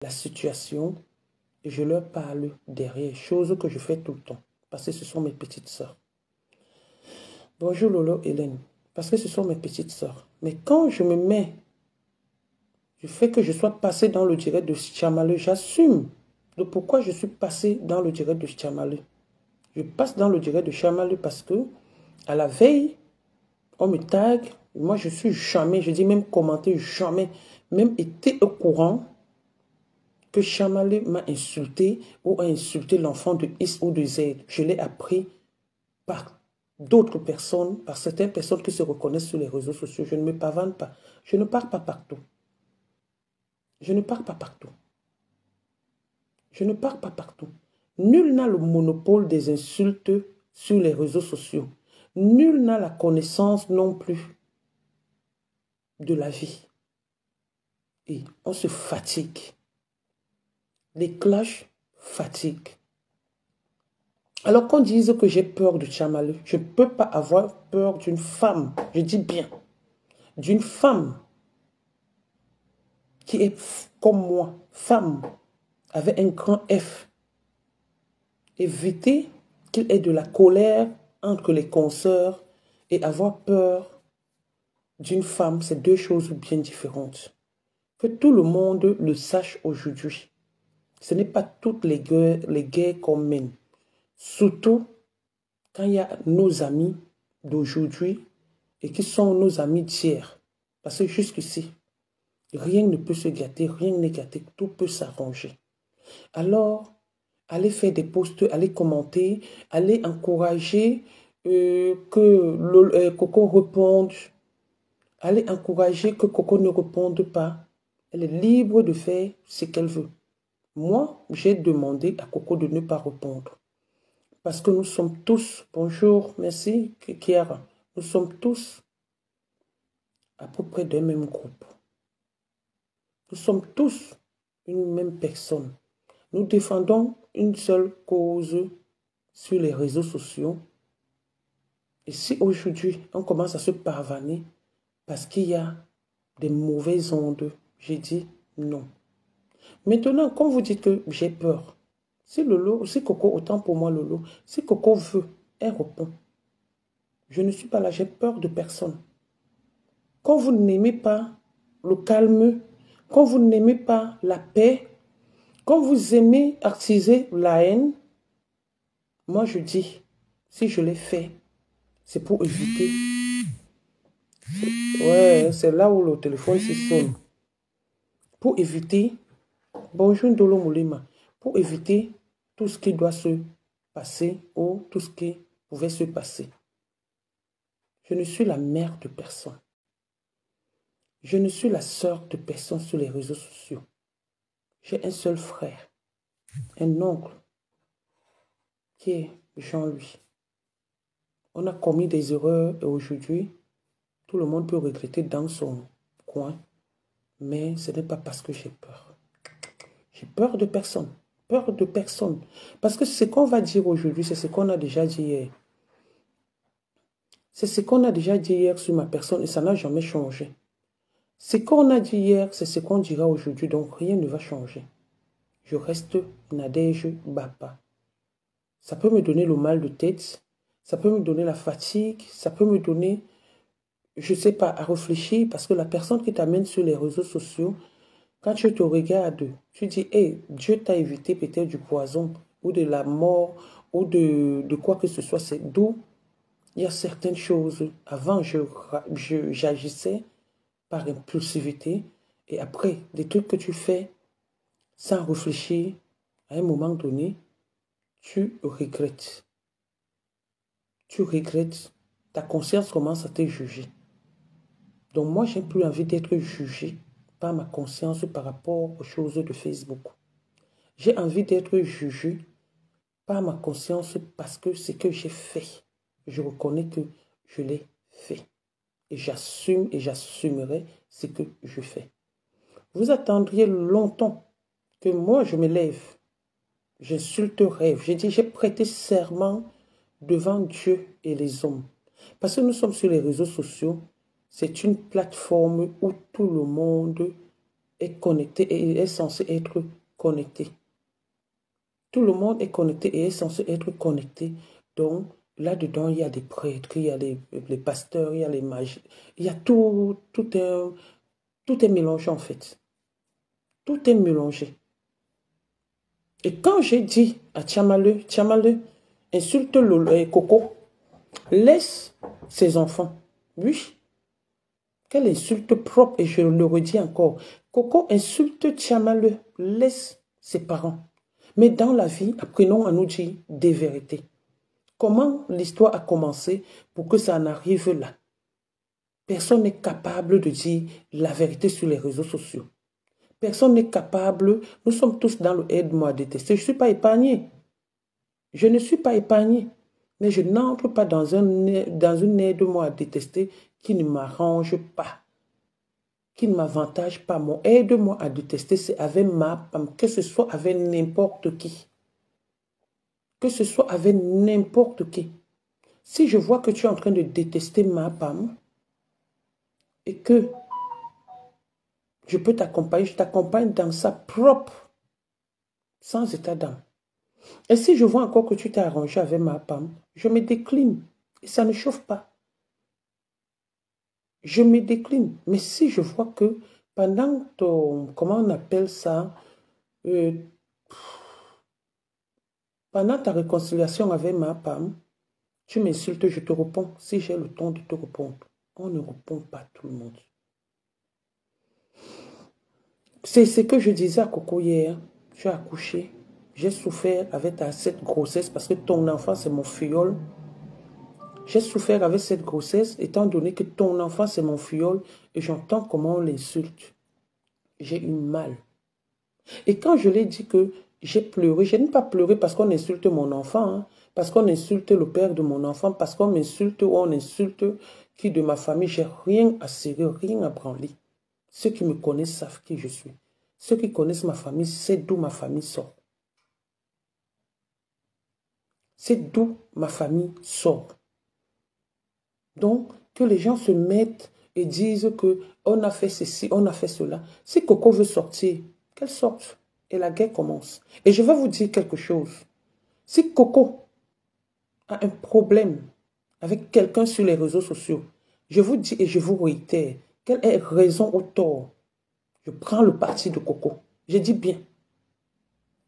la situation et je leur parle derrière, chose que je fais tout le temps, parce que ce sont mes petites sœurs. Bonjour Lolo, Hélène, parce que ce sont mes petites sœurs. Mais quand je me mets, je fais que je sois passé dans le direct de Tchamalu, j'assume de pourquoi je suis passé dans le direct de Tchamalu. Je passe dans le direct de Tchamalu parce que, à la veille, on me tag, moi je suis jamais, je dis même commenter, jamais, même été au courant que Tchamalu m'a insulté ou a insulté l'enfant de X ou de Z. Je l'ai appris par d'autres personnes, par certaines personnes qui se reconnaissent sur les réseaux sociaux. Je ne me pavane pas. Je ne pars pas partout. Je ne pars pas partout. Je ne pars pas partout. Nul n'a le monopole des insultes sur les réseaux sociaux. Nul n'a la connaissance non plus de la vie. Et on se fatigue. Les cloches fatiguent. Alors qu'on dise que j'ai peur de Tchamalu, je ne peux pas avoir peur d'une femme, je dis bien, d'une femme qui est comme moi, femme, avec un grand F. Éviter qu'il ait de la colère entre les consoeurs et avoir peur d'une femme, c'est deux choses bien différentes. Que tout le monde le sache aujourd'hui. Ce n'est pas toutes les guerres qu'on mène. Surtout quand il y a nos amis d'aujourd'hui et qui sont nos amis d'hier. Parce que jusqu'ici, rien ne peut se gâter, rien n'est gâté, tout peut s'arranger. Alors, allez faire des posts, allez commenter, allez encourager que Coco réponde. Allez encourager que Coco ne réponde pas. Elle est libre de faire ce qu'elle veut. Moi, j'ai demandé à Coco de ne pas répondre. Parce que nous sommes tous, bonjour, merci Kiara, nous sommes tous à peu près d'un même groupe. Nous sommes tous une même personne. Nous défendons une seule cause sur les réseaux sociaux. Et si aujourd'hui, on commence à se pavaner parce qu'il y a des mauvaises ondes, j'ai dit non. Maintenant, quand vous dites que j'ai peur, si Coco, autant pour moi Lolo, si Coco veut, elle répond. Je ne suis pas là, j'ai peur de personne. Quand vous n'aimez pas le calme, quand vous n'aimez pas la paix, quand vous aimez attiser la haine, moi je dis, si je l'ai fait, c'est pour éviter. Ouais, c'est là où le téléphone se sonne. Pour éviter, bonjour Ndolo Moulima, pour éviter tout ce qui doit se passer ou tout ce qui pouvait se passer. Je ne suis la mère de personne. Je ne suis la sœur de personne sur les réseaux sociaux. J'ai un seul frère, un oncle, qui est Jean-Louis. On a commis des erreurs et aujourd'hui, tout le monde peut regretter dans son coin, mais ce n'est pas parce que j'ai peur. J'ai peur de personne. Peur de personne. Parce que ce qu'on va dire aujourd'hui, c'est ce qu'on a déjà dit hier. C'est ce qu'on a déjà dit hier sur ma personne et ça n'a jamais changé. Ce qu'on a dit hier, c'est ce qu'on dira aujourd'hui, donc rien ne va changer. Je reste Nadège Bapa. Ça peut me donner le mal de tête, ça peut me donner la fatigue, ça peut me donner, je ne sais pas, à réfléchir parce que la personne qui t'amène sur les réseaux sociaux, quand tu te regardes, tu dis, hey, Dieu t'a évité peut-être du poison ou de la mort ou de quoi que ce soit. C'est d'où il y a certaines choses. Avant, j'agissais par impulsivité et après, des trucs que tu fais sans réfléchir, à un moment donné, tu regrettes. Tu regrettes. Ta conscience commence à te juger. Donc moi, j'ai plus envie d'être jugé par ma conscience par rapport aux choses de Facebook. J'ai envie d'être jugé par ma conscience parce que ce que j'ai fait, je reconnais que je l'ai fait. Et j'assume et j'assumerai ce que je fais. Vous attendriez longtemps que moi, je me lève. J'insulterai. J'ai dit, j'ai prêté serment devant Dieu et les hommes. Parce que nous sommes sur les réseaux sociaux. C'est une plateforme où tout le monde est connecté et est censé être connecté. Tout le monde est connecté et est censé être connecté. Donc, là-dedans, il y a des prêtres, il y a les pasteurs, il y a les mages. Il y a tout est mélangé en fait. Tout est mélangé. Et quand j'ai dit à Tchamale, insulte Coco, laisse ses enfants. Oui. Quelle insulte propre, et je le redis encore. Coco insulte Tchamale, laisse ses parents. Mais dans la vie, apprenons à nous dire des vérités. Comment l'histoire a commencé pour que ça en arrive là? Personne n'est capable de dire la vérité sur les réseaux sociaux. Personne n'est capable, nous sommes tous dans le aide-moi à détester. Je ne suis pas épargné. Je ne suis pas épargné. Mais je n'entre pas dans une aide-moi à détester qui ne m'arrange pas, qui ne m'avantage pas. Mon aide-moi à détester, c'est avec ma femme, que ce soit avec n'importe qui. Que ce soit avec n'importe qui. Si je vois que tu es en train de détester ma femme et que je peux t'accompagner, je t'accompagne dans sa propre, sans état d'âme. Et si je vois encore que tu t'es arrangé avec ma femme, je me décline. Et ça ne chauffe pas. Je me décline. Mais si je vois que pendant ton, comment on appelle ça, pendant ta réconciliation avec ma femme, tu m'insultes, je te réponds. Si j'ai le temps de te répondre, on ne répond pas tout le monde. C'est ce que je disais à Coco hier. Tu as accouché. J'ai souffert avec cette grossesse parce que ton enfant, c'est mon filleul. J'ai souffert avec cette grossesse étant donné que ton enfant, c'est mon filleul et j'entends comment on l'insulte. J'ai eu mal. Et quand je l'ai dit que j'ai pleuré, je n'ai pas pleuré parce qu'on insulte mon enfant, hein, parce qu'on insulte le père de mon enfant, parce qu'on m'insulte ou on insulte qui de ma famille. J'ai rien à serrer, rien à branler. Ceux qui me connaissent savent qui je suis. Ceux qui connaissent ma famille, c'est d'où ma famille sort. C'est d'où ma famille sort. Donc, que les gens se mettent et disent que on a fait ceci, on a fait cela. Si Coco veut sortir, qu'elle sorte. Et la guerre commence. Et je vais vous dire quelque chose. Si Coco a un problème avec quelqu'un sur les réseaux sociaux, je vous dis et je vous réitère, quelle est raison ou tort? Je prends le parti de Coco. Je dis bien.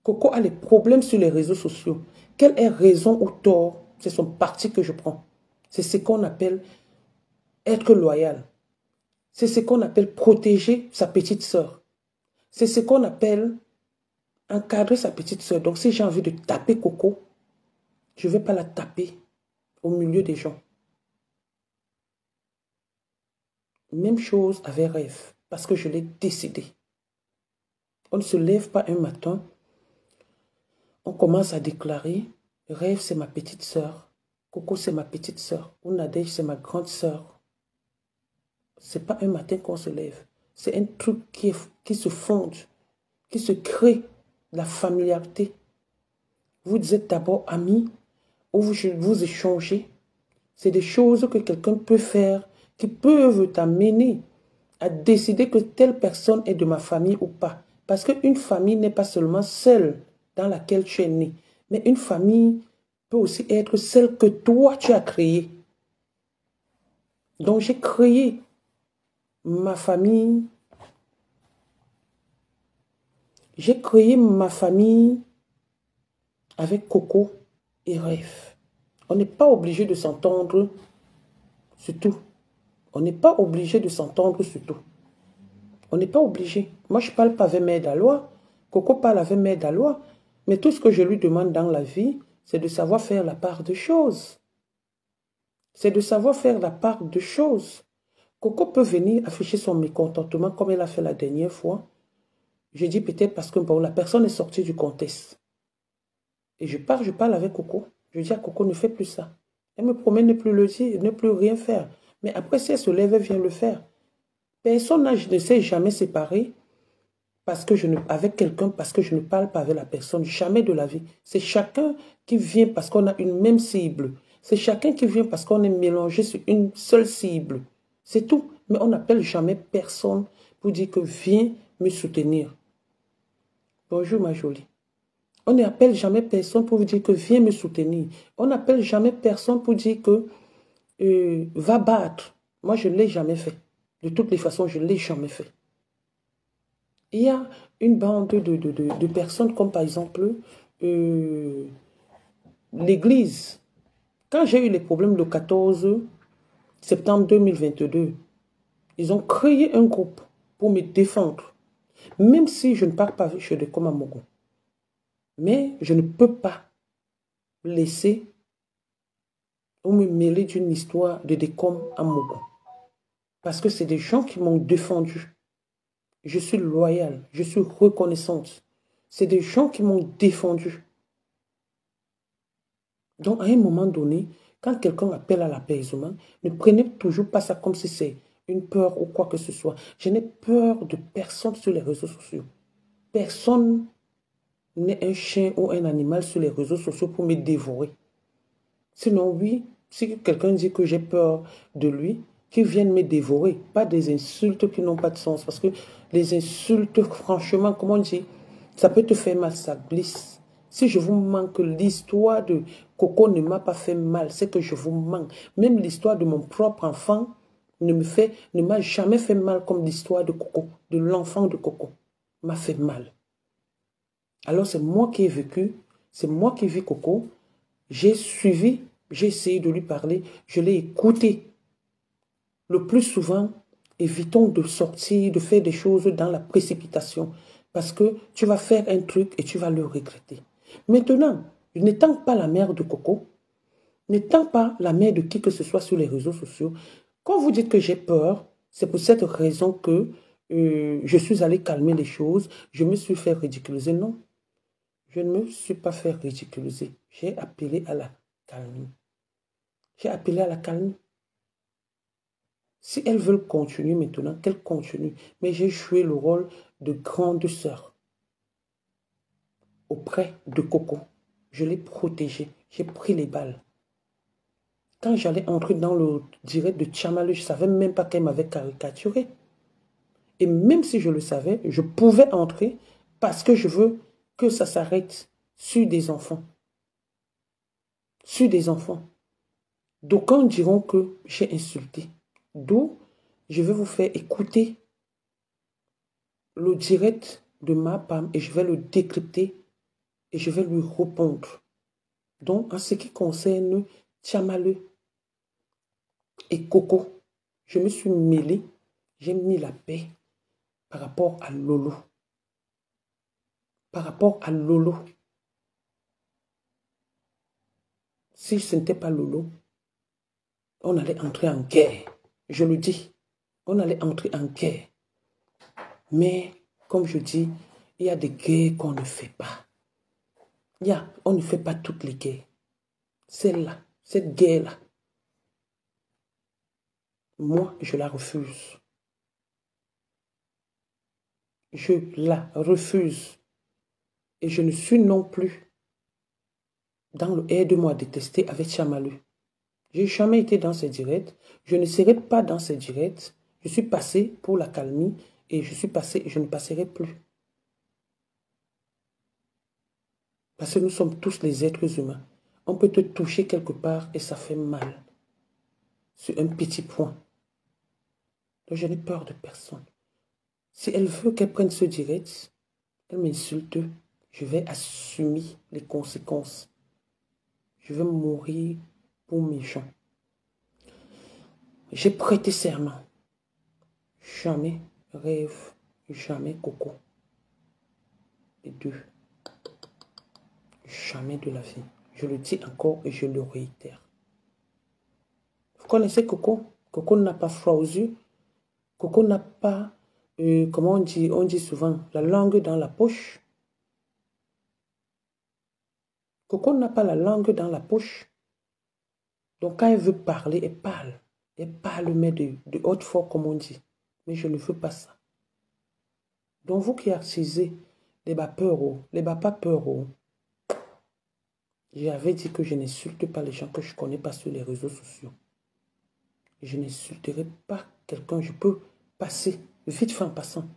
Coco a les problèmes sur les réseaux sociaux. Quelle est raison ou tort? C'est son parti que je prends. C'est ce qu'on appelle être loyal. C'est ce qu'on appelle protéger sa petite sœur. C'est ce qu'on appelle encadrer sa petite sœur. Donc si j'ai envie de taper Coco, je ne vais pas la taper au milieu des gens. Même chose avec Rêve, parce que je l'ai décidé. On ne se lève pas un matin, on commence à déclarer, Rêve c'est ma petite sœur, Coco c'est ma petite sœur, ou Nadège c'est ma grande sœur. C'est pas un matin qu'on se lève. C'est un truc qui se fonde, qui se crée, la familiarité. Vous êtes d'abord amis, ou vous échangez. C'est des choses que quelqu'un peut faire, qui peuvent t'amener à décider que telle personne est de ma famille ou pas. Parce qu'une famille n'est pas seulement celle dans laquelle tu es né, mais une famille peut aussi être celle que toi tu as créée. Donc j'ai créé ma famille. J'ai créé ma famille avec Coco et Rêve. On n'est pas obligé de s'entendre sur tout. On n'est pas obligé de s'entendre sur tout. On n'est pas obligé. Moi, je ne parle pas avec Mère Dalois. Coco parle avec Mère Dalois. Mais tout ce que je lui demande dans la vie, c'est de savoir faire la part de choses. C'est de savoir faire la part de choses. Coco peut venir afficher son mécontentement comme elle a fait la dernière fois. Je dis peut-être parce que bon, la personne est sortie du contexte. Et je parle avec Coco. Je dis à Coco, ne fais plus ça. Elle me promet ne plus le dire, ne plus rien faire. Mais après, si elle se lève, elle vient le faire. Personne ne s'est jamais séparé avec quelqu'un parce que je ne parle pas avec la personne. Jamais de la vie. C'est chacun qui vient parce qu'on a une même cible. C'est chacun qui vient parce qu'on est mélangé sur une seule cible. C'est tout. Mais on n'appelle jamais personne pour dire que viens me soutenir. Bonjour ma jolie. On n'appelle jamais personne pour vous dire que viens me soutenir. On n'appelle jamais personne pour dire que va battre. Moi, je ne l'ai jamais fait. De toutes les façons, je ne l'ai jamais fait. Il y a une bande de personnes comme par exemple l'église. Quand j'ai eu les problèmes le 14 septembre 2022, ils ont créé un groupe pour me défendre. Même si je ne pars pas chez des comme à Mogo. Mais je ne peux pas laisser ou me mêler d'une histoire de décom à Mogo. Parce que c'est des gens qui m'ont défendu. Je suis loyale, je suis reconnaissante. C'est des gens qui m'ont défendu. Donc, à un moment donné, quand quelqu'un appelle à l'apaisement, ne prenez toujours pas ça comme si c'est une peur ou quoi que ce soit. Je n'ai peur de personne sur les réseaux sociaux. Personne n'est un chien ou un animal sur les réseaux sociaux pour me dévorer. Sinon, oui, si quelqu'un dit que j'ai peur de lui, qu'il vienne me dévorer, pas des insultes qui n'ont pas de sens. Parce que les insultes, franchement, comme on dit, ça peut te faire mal, ça glisse. Si je vous manque, l'histoire de Coco ne m'a pas fait mal, c'est que je vous manque. Même l'histoire de mon propre enfant ne m'a jamais fait mal comme l'histoire de Coco, de l'enfant de Coco. M'a fait mal. Alors c'est moi qui ai vécu, c'est moi qui vis Coco. J'ai suivi, j'ai essayé de lui parler, je l'ai écouté. Le plus souvent, évitons de sortir, de faire des choses dans la précipitation. Parce que tu vas faire un truc et tu vas le regretter. Maintenant, n'étant pas la mère de Coco, n'étant pas la mère de qui que ce soit sur les réseaux sociaux, quand vous dites que j'ai peur, c'est pour cette raison que je suis allé calmer les choses, je me suis fait ridiculiser. Non, je ne me suis pas fait ridiculiser. J'ai appelé à la calme. J'ai appelé à la calme. Si elles veulent continuer maintenant, qu'elles continuent. Mais j'ai joué le rôle de grande sœur auprès de Coco. Je l'ai protégée. J'ai pris les balles. Quand j'allais entrer dans le direct de Tchamalu, je ne savais même pas qu'elle m'avait caricaturé. Et même si je le savais, je pouvais entrer parce que je veux que ça s'arrête sur des enfants. Sur des enfants. D'aucuns diront que j'ai insulté. D'où je vais vous faire écouter le direct de ma femme et je vais le décrypter et je vais lui répondre. Donc, en ce qui concerne Tchamalu et Coco, je me suis mêlée, j'ai mis la paix par rapport à Lolo. Par rapport à Lolo. Si ce n'était pas Lolo, on allait entrer en guerre. Je le dis, on allait entrer en guerre. Mais, comme je dis, il y a des guerres qu'on ne fait pas. On ne fait pas toutes les guerres. Celle-là, cette guerre-là, moi, je la refuse. Je la refuse. Et je ne suis non plus dans le aide-moi à détester avec Tchamalu. Je n'ai jamais été dans ces directs. Je ne serai pas dans ces directs. Je suis passé pour la calmie et je ne passerai plus. Parce que nous sommes tous les êtres humains. On peut te toucher quelque part et ça fait mal. Sur un petit point. Donc je n'ai peur de personne. Si elle veut qu'elle prenne ce direct, elle m'insulte, je vais assumer les conséquences. Je vais mourir pour mes gens. J'ai prêté serment. Jamais rêve, jamais Coco. Et deux, jamais de la vie. Je le dis encore et je le réitère. Vous connaissez Coco? Coco n'a pas froid aux yeux. Coco n'a pas, comment on dit souvent, la langue dans la poche. Coco n'a pas la langue dans la poche. Donc quand elle veut parler, elle parle. Elle parle, mais de haute voix, comme on dit. Mais je ne veux pas ça. Donc vous qui artisez les vapeurs, les pas peur, j'avais dit que je n'insulte pas les gens que je ne connais pas sur les réseaux sociaux. Je n'insulterai pas quelqu'un, je peux passer, vite fait en passant.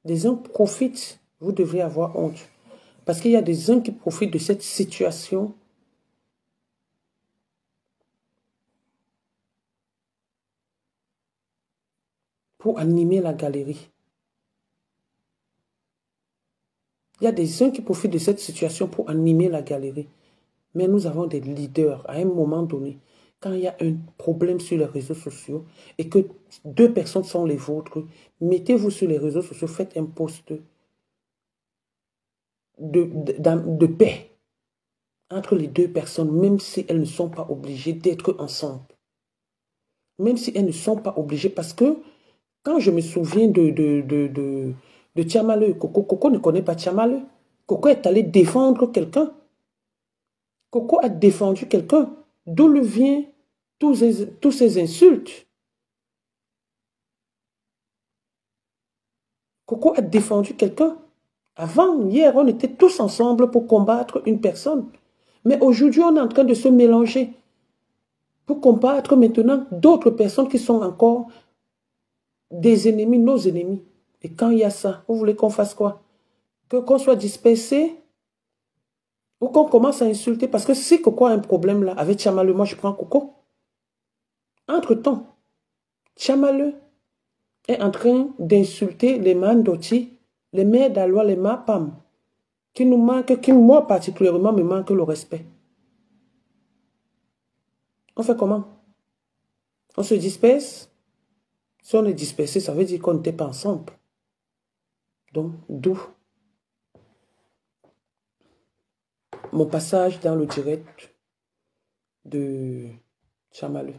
des uns profitent. Vous devriez avoir honte. Parce qu'il y a des uns qui profitent de cette situation pour animer la galerie. Il y a des uns qui profitent de cette situation pour animer la galerie. Mais nous avons des leaders à un moment donné. Quand il y a un problème sur les réseaux sociaux et que 2 personnes sont les vôtres, mettez-vous sur les réseaux sociaux, faites un post de paix entre les 2 personnes, même si elles ne sont pas obligées d'être ensemble. Même si elles ne sont pas obligées, parce que quand je me souviens de Tchamale et Coco, Coco ne connaît pas Tchamale. Coco est allé défendre quelqu'un. Coco a défendu quelqu'un. D'où lui viennent tous ces insultes? Coco a défendu quelqu'un. Avant, hier, on était tous ensemble pour combattre une personne. Mais aujourd'hui, on est en train de se mélanger pour combattre maintenant d'autres personnes qui sont encore des ennemis, nos ennemis. Et quand il y a ça, vous voulez qu'on fasse quoi? Qu'on soit dispersé ou qu'on commence à insulter? Parce que si Coco a un problème là, avec Tchamale, moi je prends Coco. Entre-temps, Tchamale est en train d'insulter les Mandoti, les mères d'Alois, les Mapam, qui nous manquent, qui moi particulièrement me manquent le respect. On fait comment? On se disperse? Si on est dispersé, ça veut dire qu'on n'était pas ensemble. Donc, d'où mon passage dans le direct de Tchamale.